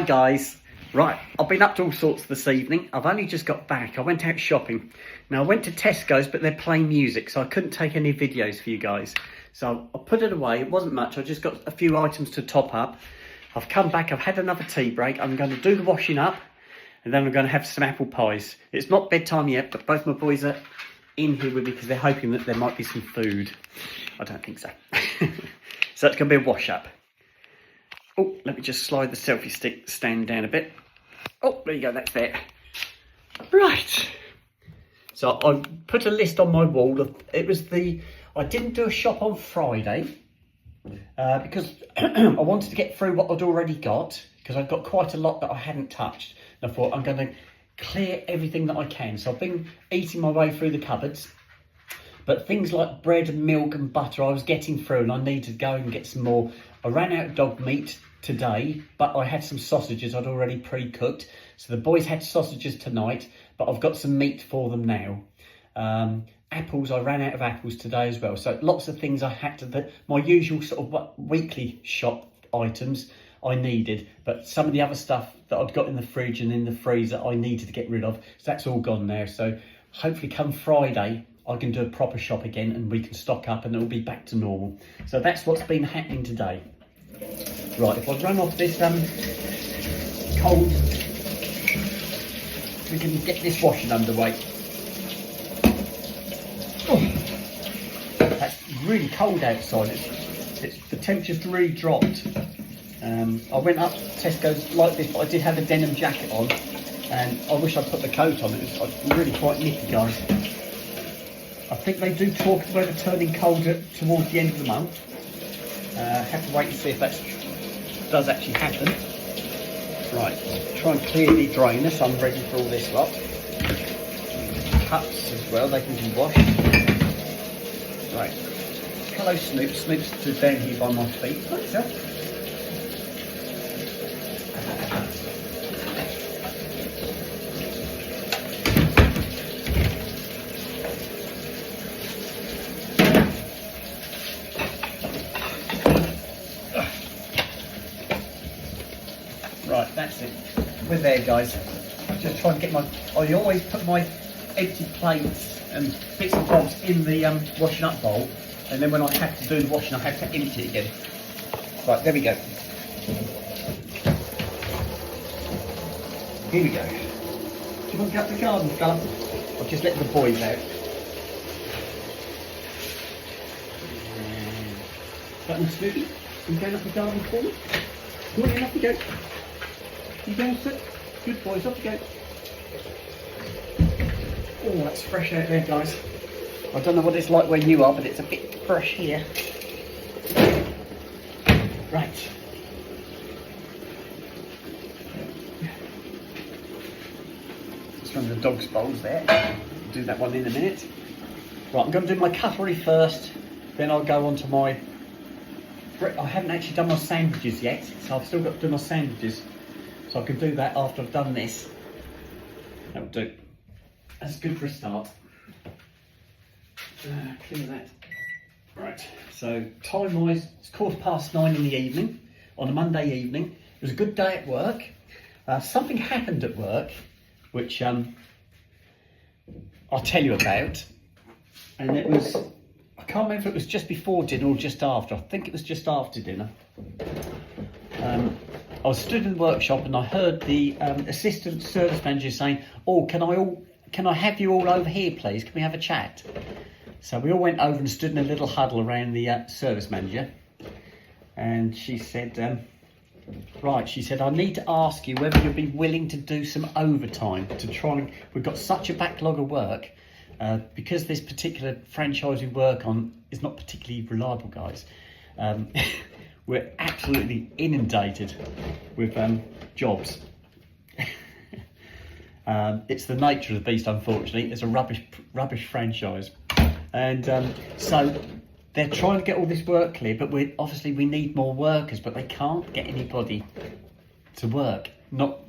Guys, right, I've been up to all sorts this evening. I've only just got back. I went out shopping. Now I went to Tesco's, but they're playing music, so I couldn't take any videos for you guys. So I put it away. It wasn't much. I just got a few items to top up. I've come back. I've had another tea break. I'm going to do the washing up, and then I'm going to have some apple pies. It's not bedtime yet, but both my boys are in here with me because they're hoping that there might be some food. I don't think so. So it's going to be a wash up. Oh, let me just slide the selfie stick stand down a bit. Oh, there you go, that's there. Right. So I put a list on my wall. I didn't do a shop on Friday because I wanted to get through what I'd already got, because I've got quite a lot that I hadn't touched. And I thought I'm going to clear everything that I can. So I've been eating my way through the cupboards. But things like bread and milk and butter I was getting through, and I needed to go and get some more. I ran out of dog meat today, but I had some sausages I'd already pre-cooked. So the boys had sausages tonight, but I've got some meat for them now. Apples, I ran out of apples today as well. So lots of things I had to, my usual sort of weekly shop items I needed, but some of the other stuff that I'd got in the fridge and in the freezer I needed to get rid of. So that's all gone now. So hopefully come Friday, I can do a proper shop again and we can stock up and it'll be back to normal. So that's what's been happening today. Right, if I run off this cold, we can get this washing underway. Oh, that's really cold outside. The temperature's really dropped. I went up to Tesco's like this, but I did have a denim jacket on, and I wish I'd put the coat on. It was really quite nippy, guys. I think they do talk about it turning colder towards the end of the month. Have to wait and see if that does actually happen. Right, try and clear the drainer so I'm ready for all this lot. Cups as well, they can be washed. Right, hello Snoop. Snoop's just down here by my feet. Hi, sir. Right, that's it. We're there, guys. Just trying to get I always put my empty plates and bits and bobs in the washing up bowl, and then when I have to do the washing, I have to empty it again. Right, there we go. Here we go. Do you want to go up the garden, fella? I'll just let the boys out. Button Snoopy, you going up the garden for me? Come on, off you go. You going, sir? Good boys, off you go. Oh, that's fresh out there, guys. I don't know what it's like where you are, but it's a bit fresh here. Right. It's from the dog's bowls there. I'll do that one in a minute. Right, I'm going to do my cutlery first, then I'll go on to my... I haven't actually done my sandwiches yet, so I've still got to do my sandwiches. So I can do that after I've done this. That'll do. That's good for a start. Clear that. Right, so time-wise, it's 9:15 in the evening, on a Monday evening. It was a good day at work. Something happened at work, which I'll tell you about. And it was, I can't remember if it was just before dinner or just after. I think it was just after dinner. I was stood in the workshop and I heard the assistant service manager saying, "Oh, can I have you all over here, please? Can we have a chat?" So we all went over and stood in a little huddle around the service manager. And she said, right, she said, "I need to ask you whether you'd be willing to do some overtime to try and, we've got such a backlog of work, because this particular franchise we work on is not particularly reliable, guys. We're absolutely inundated with jobs. It's the nature of the beast, unfortunately. It's a rubbish franchise. And so they're trying to get all this work clear, but we need more workers, but they can't get anybody to work. Not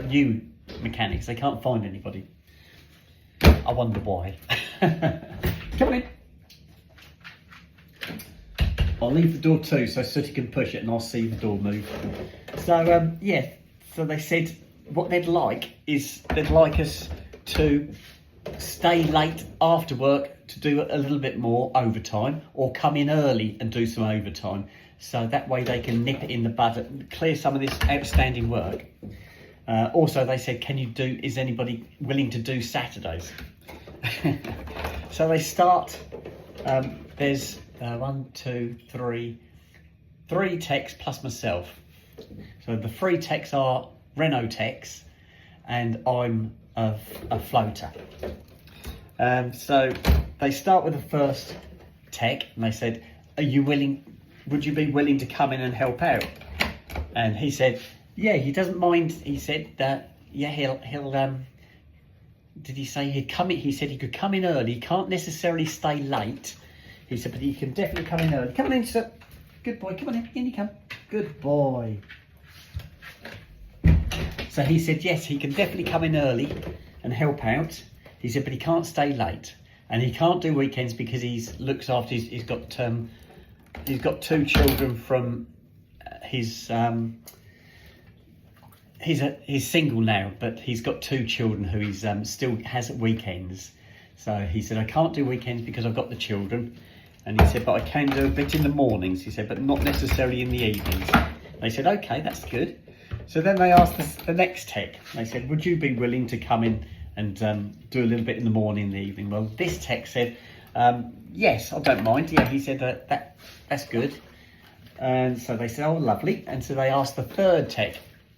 new mechanics. They can't find anybody. I wonder why. Come on in. I'll leave the door too so Sooty can push it and I'll see the door move. So yeah, So they said what they'd like is they'd like us to stay late after work to do a little bit more overtime, or come in early and do some overtime. So that way they can nip it in the bud and clear some of this outstanding work. Also, they said, is anybody willing to do Saturdays? So they start, there's 3 techs plus myself. So the 3 techs are Renault techs, and I'm a floater. So they start with the first tech, and they said, would you be willing to come in and help out? And he said, yeah, he doesn't mind. He said that, yeah, he'll did he say he'd come in? He said he could come in early. He can't necessarily stay late. He said, but he can definitely come in early. Come on in, sir. Good boy. Come on in you come. Good boy. So he said, yes, he can definitely come in early and help out. He said, but he can't stay late, and he can't do weekends because he's got 2 children from he's single now, but he's got 2 children who he's still has at weekends. So he said, I can't do weekends because I've got the children. And he said, but I can do a bit in the mornings. He said, but not necessarily in the evenings. They said, okay, that's good. So then they asked the next tech. They said, would you be willing to come in and do a little bit in the morning and the evening? Well, this tech said, yes, I don't mind. Yeah, he said, that's good. And so they said, oh, lovely. And so they asked the 3rd tech.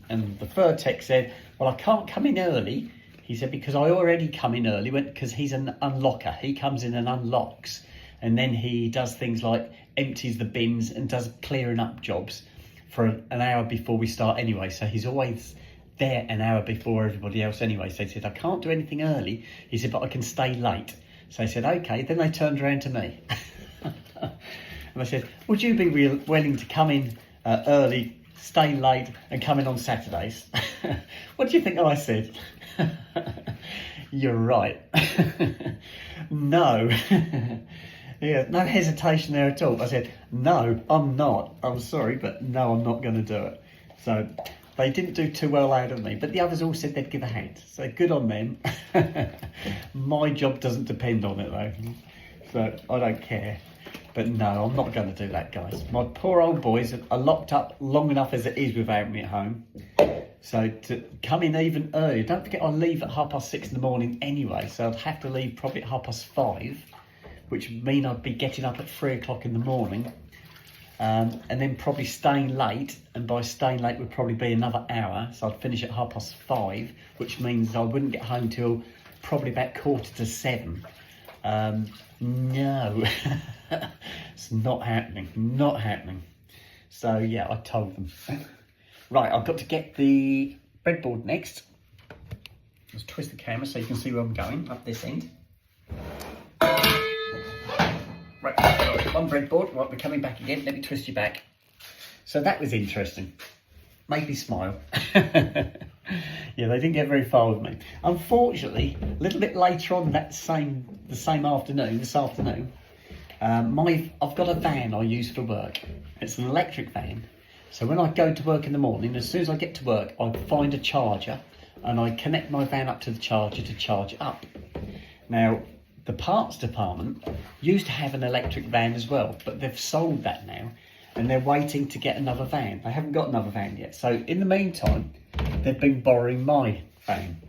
And the 3rd tech said, well, I can't come in early. He said, because I already come in early because he's an unlocker. He comes in and unlocks. And then he does things like empties the bins and does clearing up jobs for an hour before we start anyway. So he's always there an hour before everybody else anyway. So he said, I can't do anything early. He said, but I can stay late. So I said, okay. Then they turned around to me. And I said, would you be willing to come in early, stay late, and come in on Saturdays? What do you think I said? You're right. No. Yeah, no hesitation there at all. I said, no, I'm not. I'm sorry, but no, I'm not going to do it. So they didn't do too well out of me, but the others all said they'd give a hand. So good on them. My job doesn't depend on it though. So I don't care. But no, I'm not going to do that, guys. My poor old boys are locked up long enough as it is without me at home. So to come in even earlier, don't forget I leave at 6:30 in the morning anyway. So I'd have to leave probably at 5:30. Which would mean I'd be getting up at 3 o'clock in the morning, and then probably staying late, and by staying late would probably be another hour, so I'd finish at 5:30, which means I wouldn't get home till probably about 6:45. No, it's not happening. So yeah, I told them. Right, I've got to get the breadboard next. Let's twist the camera so you can see where I'm going, up this end. Right, one breadboard. Right, we're coming back again. Let me twist you back. So that was interesting. Made me smile. Yeah, they didn't get very far with me. Unfortunately, a little bit later on this afternoon, I've got a van I use for work. It's an electric van. So when I go to work in the morning, as soon as I get to work, I find a charger and I connect my van up to the charger to charge it up. Now, the parts department used to have an electric van as well, but they've sold that now and they're waiting to get another van. They haven't got another van yet. So in the meantime, they've been borrowing my van,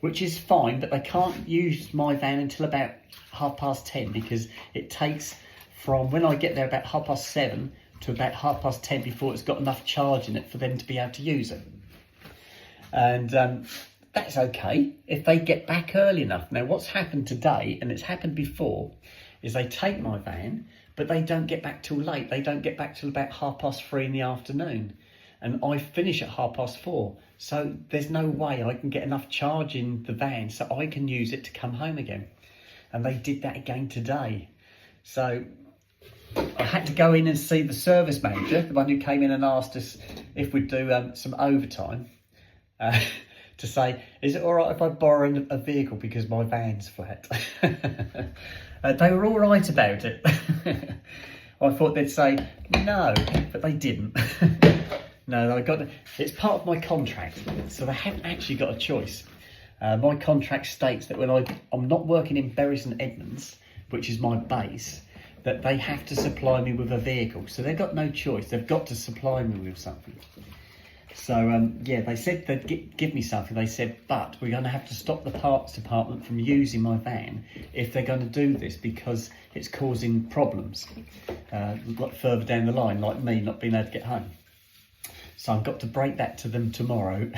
which is fine, but they can't use my van until about 10:30 because it takes from when I get there about 7:30 to about 10:30 before it's got enough charge in it for them to be able to use it. And that's okay if they get back early enough. Now, what's happened today, and it's happened before, is they take my van, but they don't get back till late. They don't get back till about 3:30 in the afternoon. And I finish at 4:30. So there's no way I can get enough charge in the van so I can use it to come home again. And they did that again today. So I had to go in and see the service manager, the one who came in and asked us if we'd do some overtime. To say, is it all right if I borrow a vehicle because my van's flat? They were all right about it. I thought they'd say no, but they didn't. No, it's part of my contract, so they haven't actually got a choice. My contract states that when I'm not working in Bury St Edmunds, which is my base, that they have to supply me with a vehicle. So they've got no choice. They've got to supply me with something. So yeah, they said they'd give me something. They said, but we're going to have to stop the parts department from using my van if they're going to do this, because it's causing problems further down the line, like me not being able to get home. So I've got to break that to them tomorrow.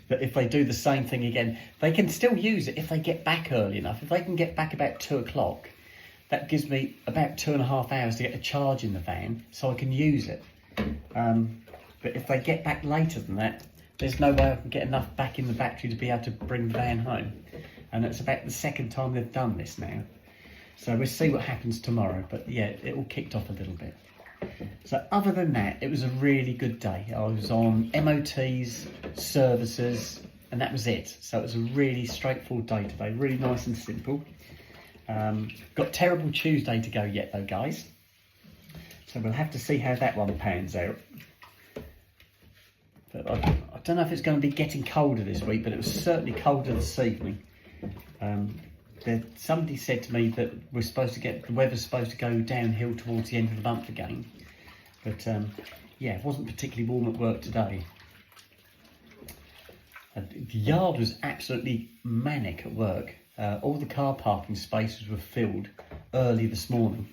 That if they do the same thing again, they can still use it if they get back early enough. If they can get back about 2 o'clock, that gives me about 2.5 hours to get a charge in the van so I can use it. But if they get back later than that, there's no way I can get enough back in the battery to be able to bring the van home. And it's about the second time they've done this now. So we'll see what happens tomorrow. But yeah, it all kicked off a little bit. So other than that, it was a really good day. I was on MOTs, services, and that was it. So it was a really straightforward day today, really nice and simple. Got Terrible Tuesday to go yet though, guys. So we'll have to see how that one pans out. But I don't know if it's going to be getting colder this week, but it was certainly colder this evening. Somebody said to me that the weather's supposed to go downhill towards the end of the month again. But yeah, it wasn't particularly warm at work today. The yard was absolutely manic at work. All the car parking spaces were filled early this morning.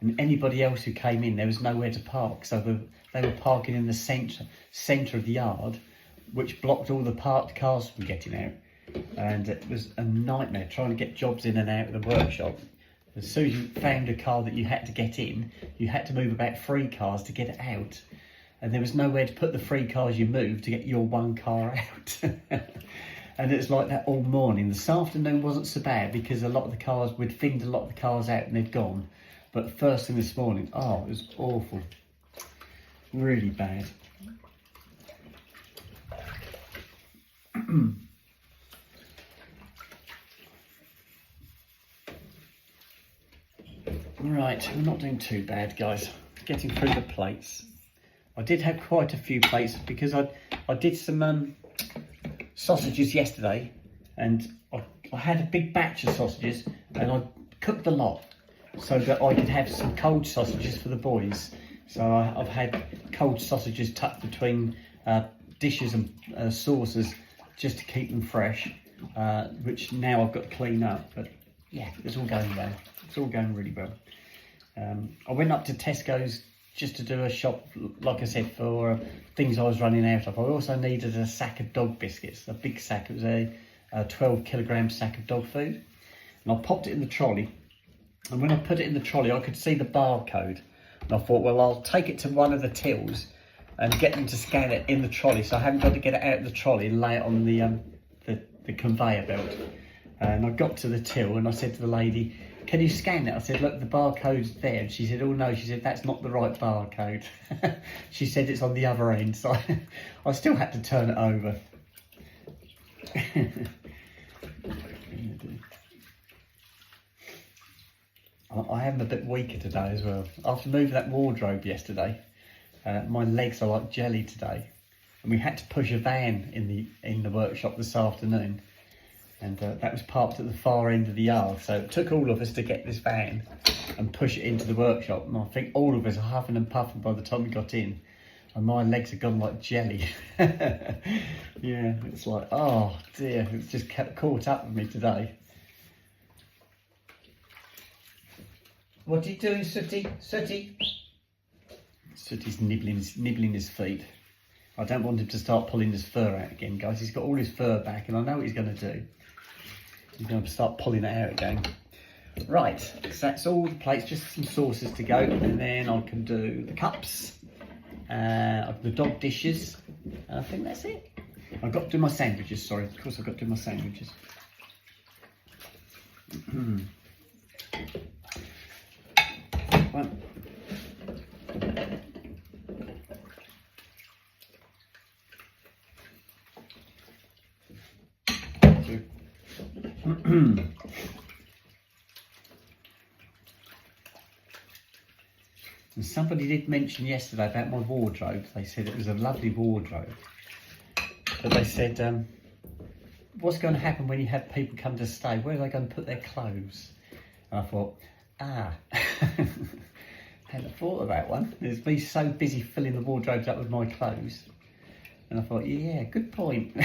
And anybody else who came in, there was nowhere to park. So they were parking in the centre of the yard, which blocked all the parked cars from getting out. And it was a nightmare trying to get jobs in and out of the workshop. As soon as you found a car that you had to get in, you had to move about 3 cars to get it out. And there was nowhere to put the 3 cars you moved to get your 1 car out. And it was like that all morning. This afternoon wasn't so bad because we'd thinned a lot of the cars out and they'd gone. But first thing this morning, oh, it was awful. Really bad. Right, we're not doing too bad, guys. Getting through the plates. I did have quite a few plates because I did some sausages yesterday, and I had a big batch of sausages and I cooked a lot so that I could have some cold sausages for the boys. So I've had cold sausages tucked between dishes and sauces just to keep them fresh, which now I've got to clean up. But yeah, it's all going well. It's all going really well. I went up to Tesco's just to do a shop, like I said, for things I was running out of. I also needed a sack of dog biscuits, a big sack. It was a 12 kilogram sack of dog food. And I popped it in the trolley. And when I put it in the trolley, I could see the barcode. And I thought, well, I'll take it to one of the tills and get them to scan it in the trolley, so I haven't got to get it out of the trolley and lay it on the conveyor belt. And I got to the till and I said to the lady, can you scan it? I said, look, the barcode's there. And she said, oh no, she said, that's not the right barcode. She said it's on the other end, so I still had to turn it over. I am a bit weaker today as well. After moving that wardrobe yesterday, my legs are like jelly today. And we had to push a van in the workshop this afternoon. And that was parked at the far end of the yard. So it took all of us to get this van and push it into the workshop. And I think all of us are huffing and puffing by the time we got in. And my legs have gone like jelly. Yeah, it's like, oh dear, it's just caught up with me today. What are you doing, Sooty? Sooty? Sooty's nibbling his feet. I don't want him to start pulling his fur out again, guys. He's got all his fur back and I know what he's going to do. He's going to start pulling it out again. Right, so that's all the plates, just some sauces to go. And then I can do the cups, the dog dishes. And I think that's it. I've got to do my sandwiches, sorry. Of course I've got to do my sandwiches. One. And somebody did mention yesterday about my wardrobe. They said it was a lovely wardrobe. But they said, what's going to happen when you have people come to stay? Where are they going to put their clothes? And I thought, hadn't thought of that one. There's me so busy filling the wardrobes up with my clothes. And I thought, yeah, good point.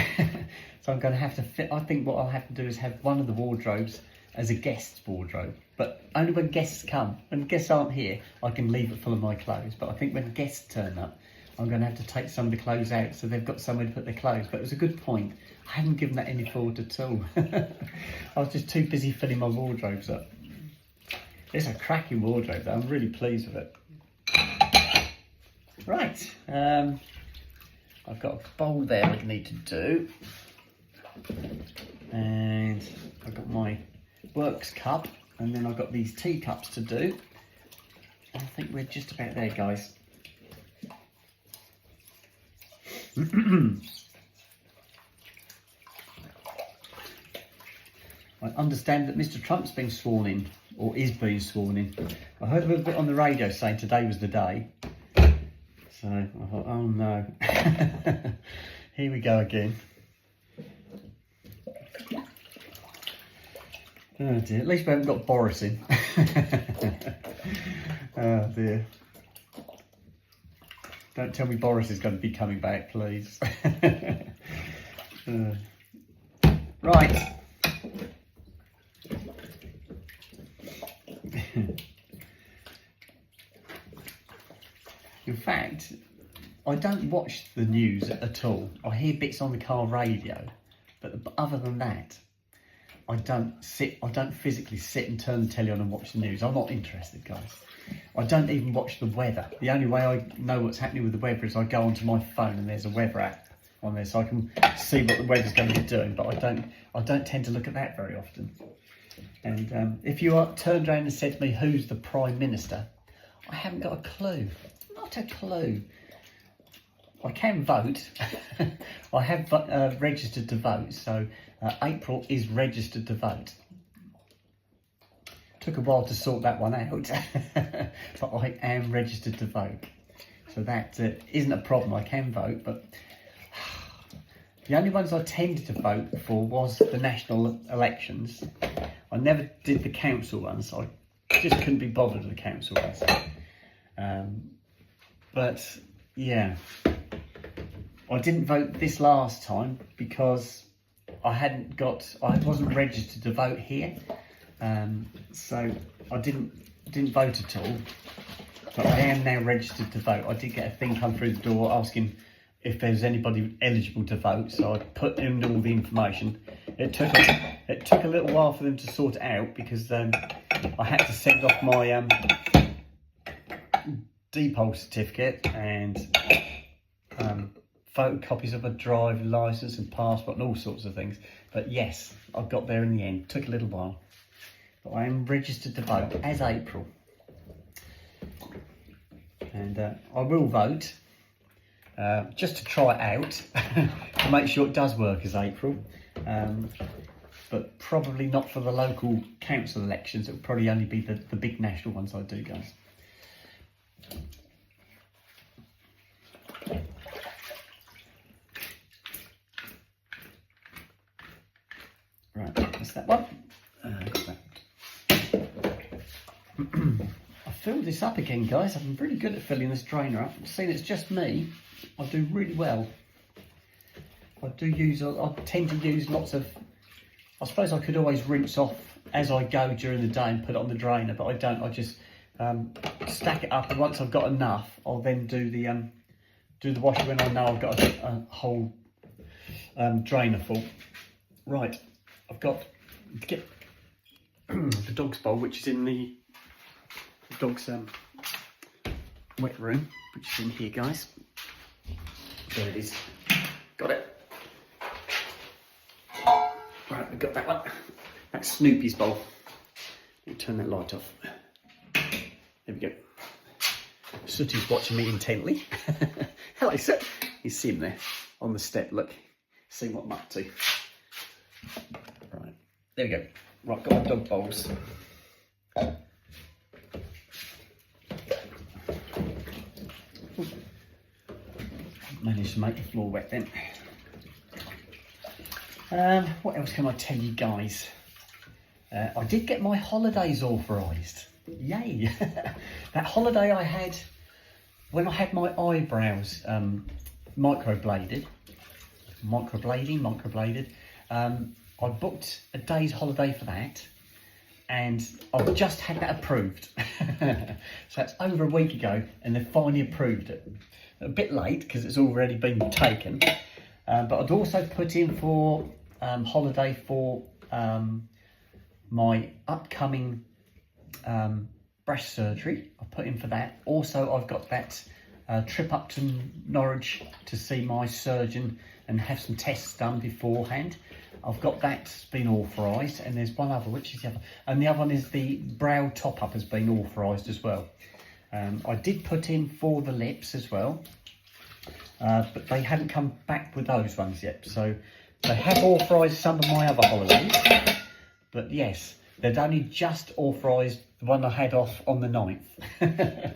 So I'm going to have to fit. I think what I'll have to do is have one of the wardrobes as a guest's wardrobe, but only when guests come. When guests aren't here, I can leave it full of my clothes. But I think when guests turn up, I'm going to have to take some of the clothes out so they've got somewhere to put their clothes. But it was a good point. I hadn't given that any thought at all. I was just too busy filling my wardrobes up. It's a cracking wardrobe though. I'm really pleased with it. Right, I've got a bowl there I need to do. And I've got my works cup, and then I've got these teacups to do. I think we're just about there, guys. I understand that Mr. Trump's been sworn in, or is being sworn in. I heard a little bit on the radio saying today was the day. So I thought, oh no. Here we go again. Oh dear, at least we haven't got Boris in. Oh dear. Don't tell me Boris is going to be coming back, please. Right. In fact, I don't watch the news at all. I hear bits on the car radio, but other than that, I don't physically sit and turn the telly on and watch the news. I'm not interested, guys. I don't even watch the weather. The only way I know what's happening with the weather is I go onto my phone and there's a weather app on there, so I can see what the weather's going to be doing. But I don't tend to look at that very often. And if you turned around and said to me, "Who's the Prime Minister?" I haven't got a clue. Not a clue. I can vote. I have registered to vote, so April is registered to vote. Took a while to sort that one out, but I am registered to vote. So that isn't a problem. I can vote, but the only ones I tended to vote for was the national elections. I never did the council ones. I just couldn't be bothered with the council ones. But yeah, I didn't vote this last time because I wasn't registered to vote here. So I didn't vote at all, but I am now registered to vote. I did get a thing come through the door asking if there's anybody eligible to vote, so I put in all the information. It took a little while for them to sort it out because I had to send off my depot certificate and photocopies of a driving licence and passport and all sorts of things. But yes, I got there in the end. Took a little while. But I am registered to vote as April. And I will vote just to try it out to make sure it does work as April. But probably not for the local council elections. It will probably only be the big national ones I do, guys. Right, that's that one. I filled this up again, guys. I'm really good at filling this drainer up. Seeing it's just me, I do really well. I tend to use lots of, I suppose I could always rinse off as I go during the day and put it on the drainer, but I don't. I just stack it up, and once I've got enough, I'll then do the washer when I know I've got a whole drainer full. Right, I've got to get the dog's bowl, which is in the dog's wet room, which is in here, guys. There it is. Got it. Right, we've got that one. That's Snoopy's bowl. Let me turn that light off. There we go. Sooty's watching me intently. Hello, sir. You see him there on the step, look. See what I'm up to. Right, there we go. Right, got my dog bowls. Managed to make the floor wet then. What else can I tell you guys? I did get my holidays authorised. Yay! That holiday I had when I had my eyebrows microbladed. I booked a day's holiday for that, and I've just had that approved. So that's over a week ago, and they finally approved it. A bit late because it's already been taken, but I'd also put in for holiday for my upcoming breast surgery. I put in for that. Also, I've got that trip up to Norwich to see my surgeon and have some tests done beforehand. I've got that been authorised, and there's one other, which is the other, and the other one is the brow top-up has been authorised as well. I did put in for the lips as well, but they hadn't come back with those ones yet. So they have authorised some of my other holidays, but yes, they'd only just authorised the one I had off on the 9th.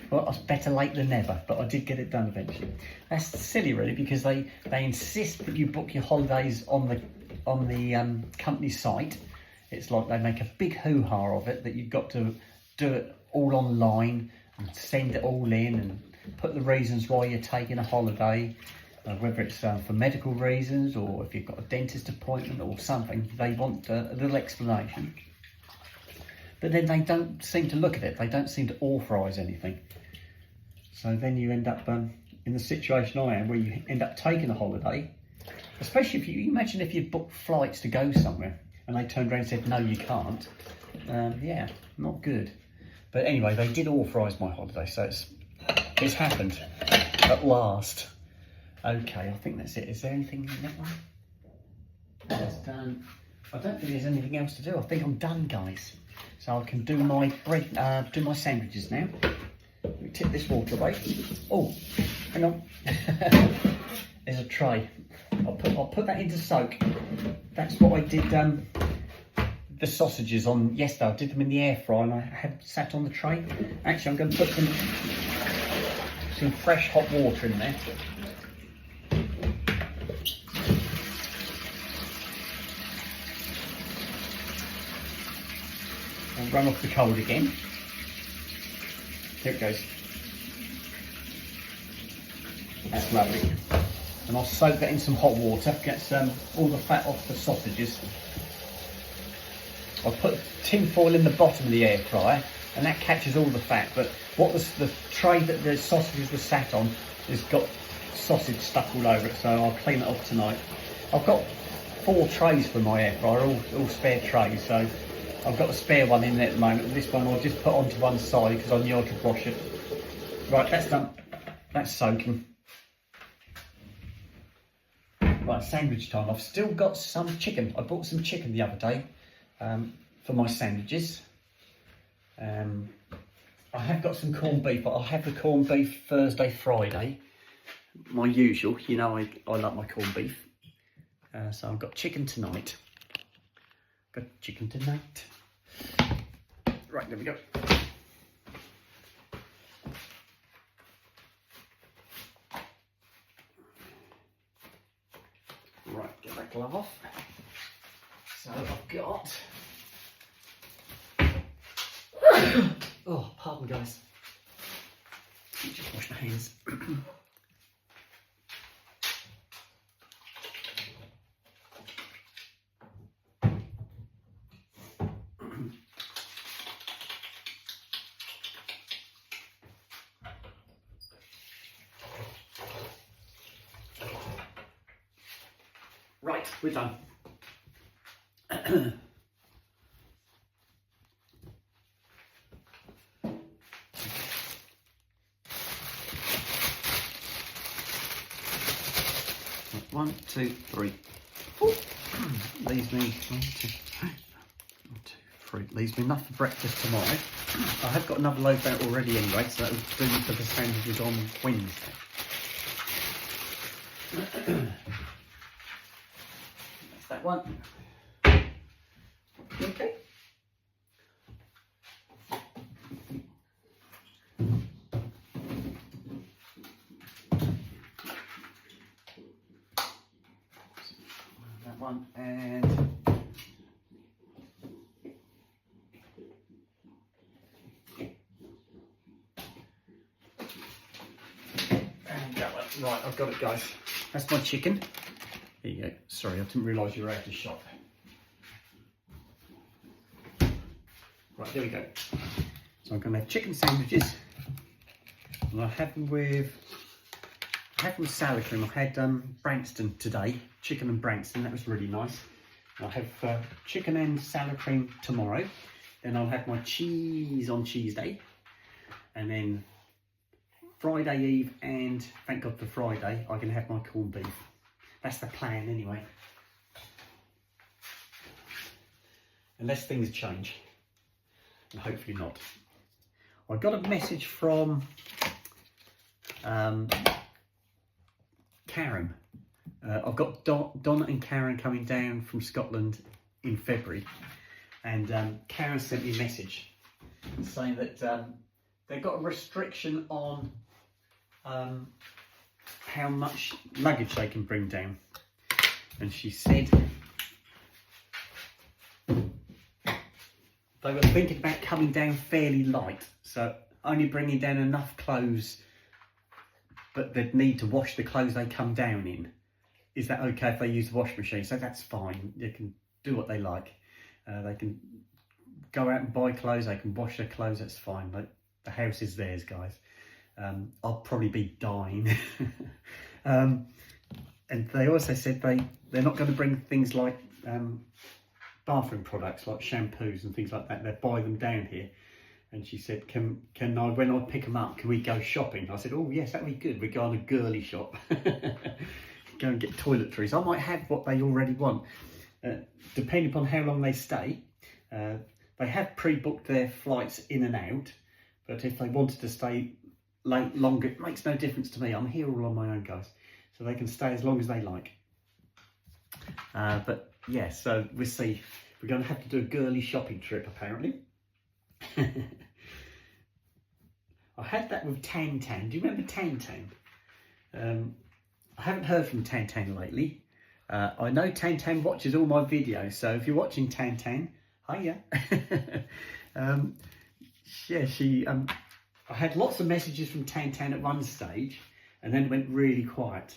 Well, it's better late than never, but I did get it done eventually. That's silly really, because they insist that you book your holidays on the company site. It's like they make a big hoo-ha of it, that you've got to do it all online and send it all in and put the reasons why you're taking a holiday, whether it's for medical reasons or if you've got a dentist appointment or something. They want a little explanation. But then they don't seem to look at it. They don't seem to authorise anything. So then you end up in the situation I am, where you end up taking a holiday, especially if you imagine if you booked flights to go somewhere and they turned around and said, no, you can't. Yeah, not good. But anyway, they did authorise my holiday, so it's happened at last. Okay, I think that's it. Is there anything in that one? That's done. I don't think there's anything else to do. I think I'm done, guys. So I can do my bread, do my sandwiches now. Let me tip this water away. Oh, hang on. There's a tray. I'll put that into soak. That's what I did the sausages on yesterday. I did them in the air fryer and I had sat on the tray. Actually, I'm going to put some fresh hot water in there. I'll run off the cold again. Here it goes. That's lovely. And I'll soak that in some hot water, get all the fat off the sausages. I'll put tin foil in the bottom of the air fryer and that catches all the fat, but what the tray that the sausages were sat on has got sausage stuck all over it, so I'll clean it off tonight. I've got 4 trays for my air fryer, all spare trays, so I've got a spare one in there at the moment. This one I'll just put onto one side because I knew I could wash it. Right, that's done. That's soaking. Right, sandwich time. I've still got some chicken. I bought some chicken the other day for my sandwiches. I have got some corned beef, but I'll have the corned beef Thursday, Friday. My usual, you know I like my corned beef. So I've got chicken tonight. Got chicken tonight. Right, there we go. Right, get that glove off. So I've got... Oh, pardon guys. Let me just wash my hands. Right, we're done. One, two, three. Leaves me 1, 2, 3. Leaves me enough for breakfast tomorrow. I have got another load out already anyway, so that will do me for the sandwiches on Wednesday. That's that one. Okay. that one, and that one. Right, I've got it, guys. That's my chicken. Here you go. Sorry, I didn't realise you were out of shot. Right, there we go. So I'm going to have chicken sandwiches, and I have them with sour cream. I had Branxton today, chicken and Branxton. That was really nice. I'll have chicken and sour cream tomorrow. Then I'll have my cheese on cheese day, and then Friday Eve, and thank God for Friday, I can have my corned beef. That's the plan anyway. Unless things change, and hopefully not. I got a message from Karen. I've got Donna and Karen coming down from Scotland in February, and Karen sent me a message saying that they've got a restriction on how much luggage they can bring down, and she said they were thinking about coming down fairly light, so only bringing down enough clothes, but they'd need to wash the clothes they come down in. Is that okay if they use the washing machine? So that's fine. They can do what they like. They can go out and buy clothes. They can wash their clothes. That's fine. But the house is theirs, guys. I'll probably be dying. And they also said they're not going to bring things like bathroom products like shampoos and things like that. They buy them down here. And she said, can I, when I pick them up, can we go shopping? I said, oh yes, that'd be good. We go on a girly shop. Go and get toiletries. I might have what they already want. Depending upon how long they stay. They have pre-booked their flights in and out. But if they wanted to stay longer, it makes no difference to me. I'm here all on my own, guys. So they can stay as long as they like. But yeah, so we'll see. We're going to have to do a girly shopping trip, apparently. I had that with Tan Tan. Do you remember Tan Tan? I haven't heard from Tan Tan lately. I know Tan Tan watches all my videos, so if you're watching Tan Tan, hiya. Yeah, I had lots of messages from Tan Tan at one stage, and then it went really quiet.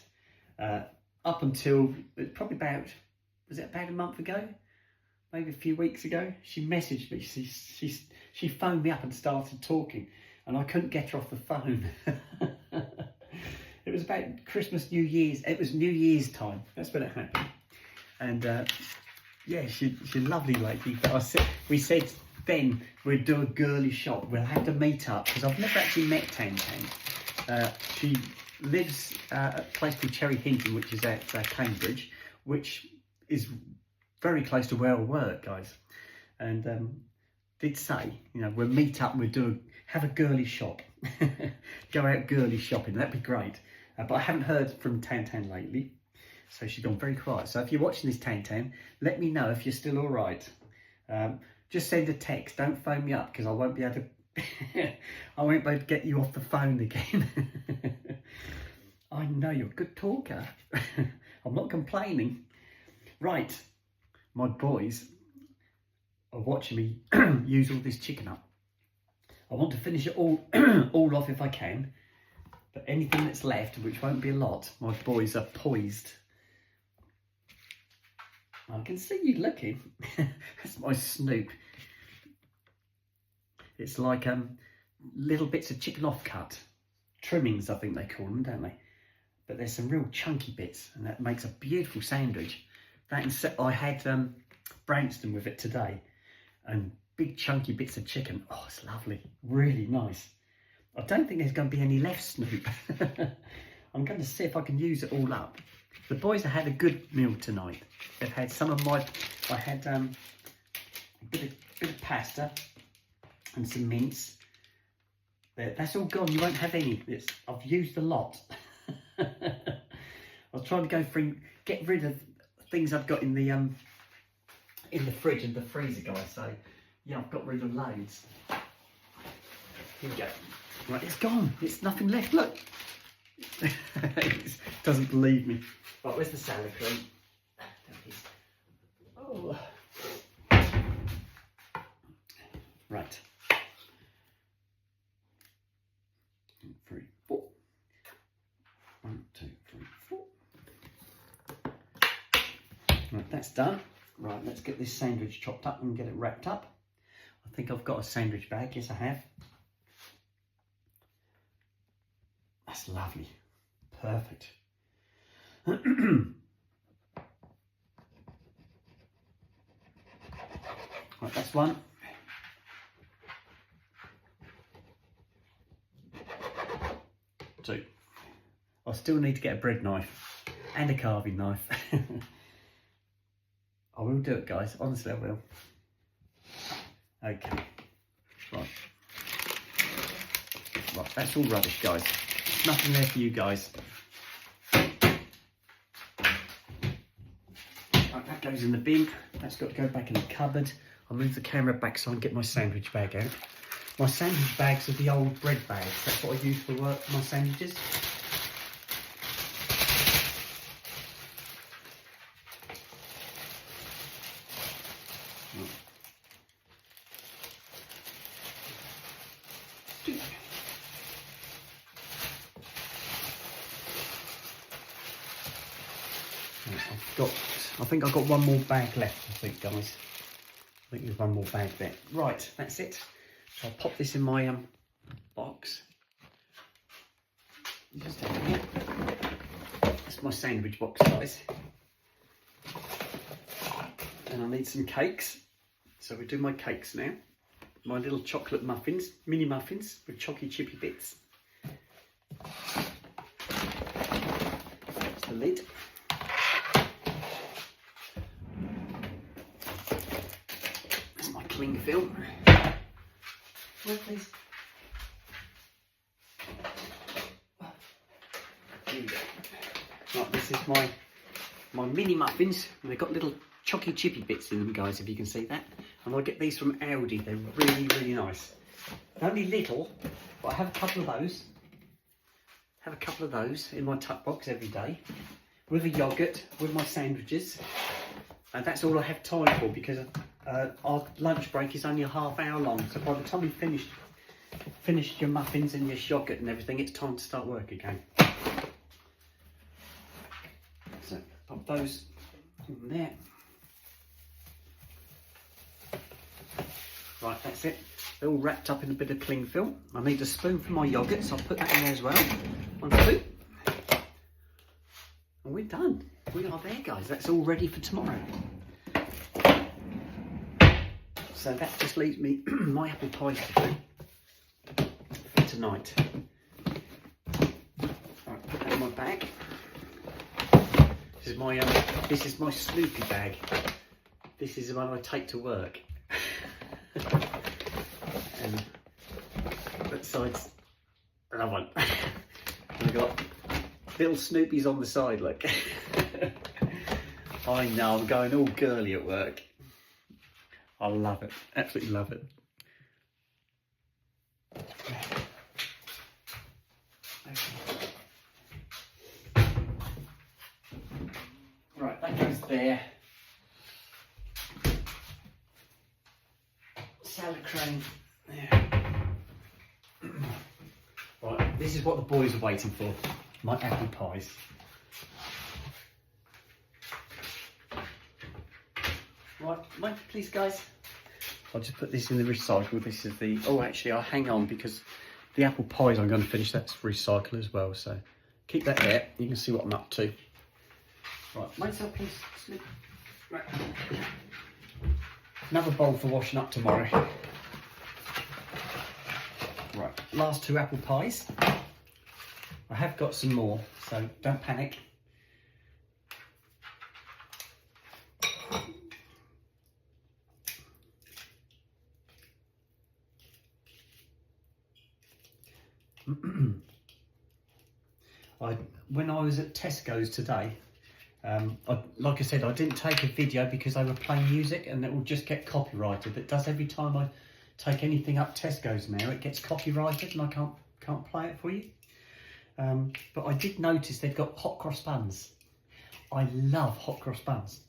Up until probably was it about a month ago? Maybe a few weeks ago, she messaged me. She phoned me up and started talking, and I couldn't get her off the phone. It was about Christmas, New Year's. It was New Year's time. That's when it happened. And yeah, she's a lovely lady. But we said then we'd do a girly shop. We'll have to meet up because I've never actually met Tan Tan. She lives at a place called Cherry Hinton, which is at Cambridge, which is very close to where I work, guys. And did say, you know, we'll meet up and we'll have a girly shop. Go out girly shopping, that'd be great. But I haven't heard from Tan Tan lately, so she's gone very quiet. So if you're watching this, Tan Tan, let me know if you're still all right. Just send a text, don't phone me up because I won't be able to I won't be able to get you off the phone again. I know you're a good talker. I'm not complaining. Right, my boys are watching me use all this chicken up. I want to finish it all off if I can, but anything that's left, which won't be a lot, my boys are poised. I can see you looking. That's my snoop. It's like little bits of chicken offcut. Trimmings, I think they call them, don't they? But there's some real chunky bits, and that makes a beautiful sandwich. I had Branxton with it today, and big chunky bits of chicken. Oh, it's lovely, really nice. I don't think there's going to be any left, Snoop. I'm going to see if I can use it all up. The boys have had a good meal tonight. They've had some of my, I had a bit of pasta and some mince. That's all gone, you won't have any. I've used a lot. I was trying to go through, get rid of things I've got in the fridge and the freezer, guys. So yeah, I've got rid of loads. Here we go. Right, it's gone. It's nothing left. Look. It doesn't believe me. Right, where's the salad cream? There it is. Right, that's done. Right, let's get this sandwich chopped up and get it wrapped up. I think I've got a sandwich bag. Yes, I have. That's lovely. Perfect. Right, that's one. Two. I still need to get a bread knife and a carving knife. I will do it, guys. Honestly, I will. Okay. Right. Right, that's all rubbish, guys. There's nothing there for you guys. Right, that goes in the bin. That's got to go back in the cupboard. I'll move the camera back so I can get my sandwich bag out. My sandwich bags are the old bread bags. That's what I use for work for my sandwiches. I think I've got one more bag left, I think, guys. I think there's one more bag there. Right, that's it. So I'll pop this in my box. Just have it here. That's my sandwich box, guys. And I need some cakes. So we do my cakes now. My little chocolate muffins, mini muffins with chocky chippy bits. That's the lid. Cling film. Well, please. There you go. Right, this is my mini muffins. And they've got little chocky chippy bits in them, guys, if you can see that. And I get these from Aldi. They're really, really nice. They're only little, but I have a couple of those. Have a couple of those in my tuck box every day. With a yoghurt, with my sandwiches. And that's all I have time for because our lunch break is only a half hour long. So by the time you finished your muffins and your yoghurt and everything, it's time to start work again. So pop those in there. Right, that's it. They're all wrapped up in a bit of cling film. I need a spoon for my yoghurt, so I'll put that in there as well. One spoon. And we're done. We are there, guys. That's all ready for tomorrow. So that just leaves me my apple pies to do for tonight. Right, put that in my bag. This is my Snoopy bag. This is the one I take to work. And that side's another one. I've got little Snoopies on the side, look. I know, I'm going all girly at work. I love it, absolutely love it. Right, that goes there. Salad cream there. Right, this is what the boys are waiting for. My apple pies. Right, wait, please, guys. I'll just put this in the recycle. This is the... Oh, actually, I'll hang on because the apple pies I'm going to finish, that's recycle as well. So keep that there. You can see what I'm up to. Right, wait up, please. Right. Another bowl for washing up tomorrow. Right, last two apple pies. I have got some more, so don't panic. When I was at Tesco's today, like I said, I didn't take a video because they were playing music and it will just get copyrighted. It does every time I take anything up Tesco's now, it gets copyrighted and I can't play it for you. But I did notice they've got hot cross buns. I love hot cross buns.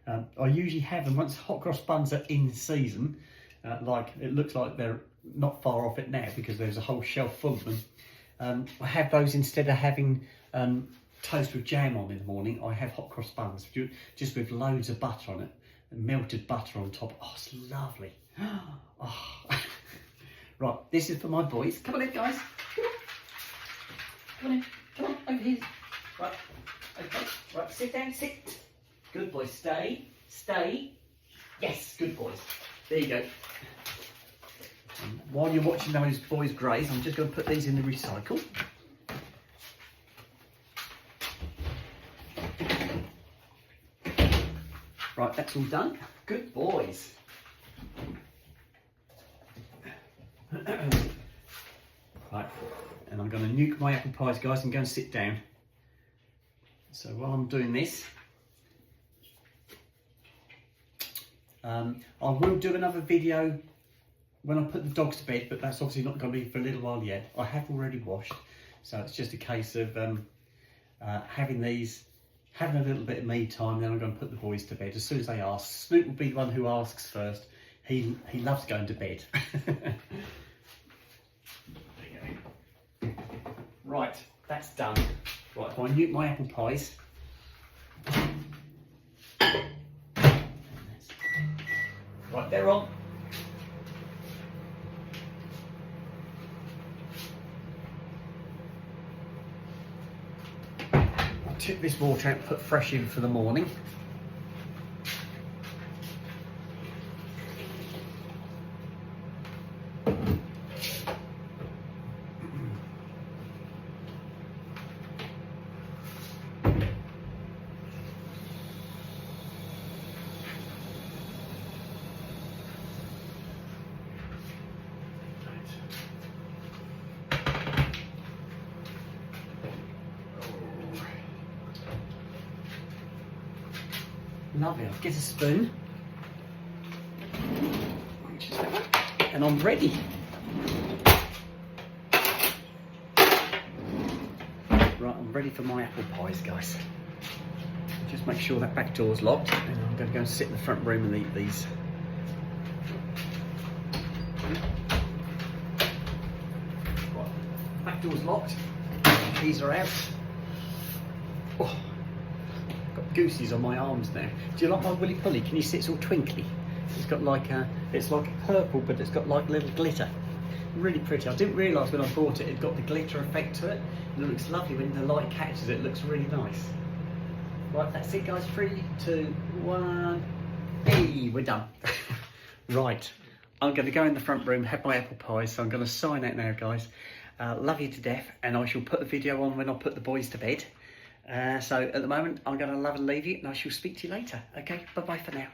I usually have them once hot cross buns are in season. Like it looks like they're not far off it now because there's a whole shelf full of them. I have those instead of having toast with jam on in the morning, I have hot cross buns, just with loads of butter on it, and melted butter on top. Oh, it's lovely. Oh. Right, this is for my boys. Come on in, guys. Come on in. Come on, over here. Right, okay. Right, sit down, sit. Good boys, stay, stay. Yes, good boys. There you go. And while you're watching those boys graze, I'm just going to put these in the recycle. Right, that's all done. Good boys. Right, and I'm going to nuke my apple pies, guys, and go and sit down. So while I'm doing this, I will do another video when I put the dogs to bed, but that's obviously not going to be for a little while yet. I have already washed, so it's just a case of having a little bit of me time, then I'm going to put the boys to bed as soon as they ask. Snoop will be the one who asks first. He loves going to bed. Right, that's done. Right, if I nuke my apple pies. Right, they're on. I'll tip this water out and put fresh in for the morning. Lovely, I'll get a spoon. And I'm ready. Right, I'm ready for my apple pies, guys. Just make sure that back door's locked, and I'm going to go and sit in the front room and eat these. Right, back door's locked. These are out. Oh. Goosies on my arms now. Do you like my Willy Pully? Can you see it's all twinkly? It's got like it's like purple, but it's got like little glitter. Really pretty. I didn't realise when I bought it, it got the glitter effect to it. And it looks lovely when the light catches it. It looks really nice. Right, that's it, guys. 3, 2, 1. Hey, we're done. Right, I'm going to go in the front room, have my apple pies. So I'm going to sign out now, guys. Love you to death, and I shall put the video on when I put the boys to bed. So at the moment, I'm going to love and leave you, and I shall speak to you later. Okay, bye-bye for now.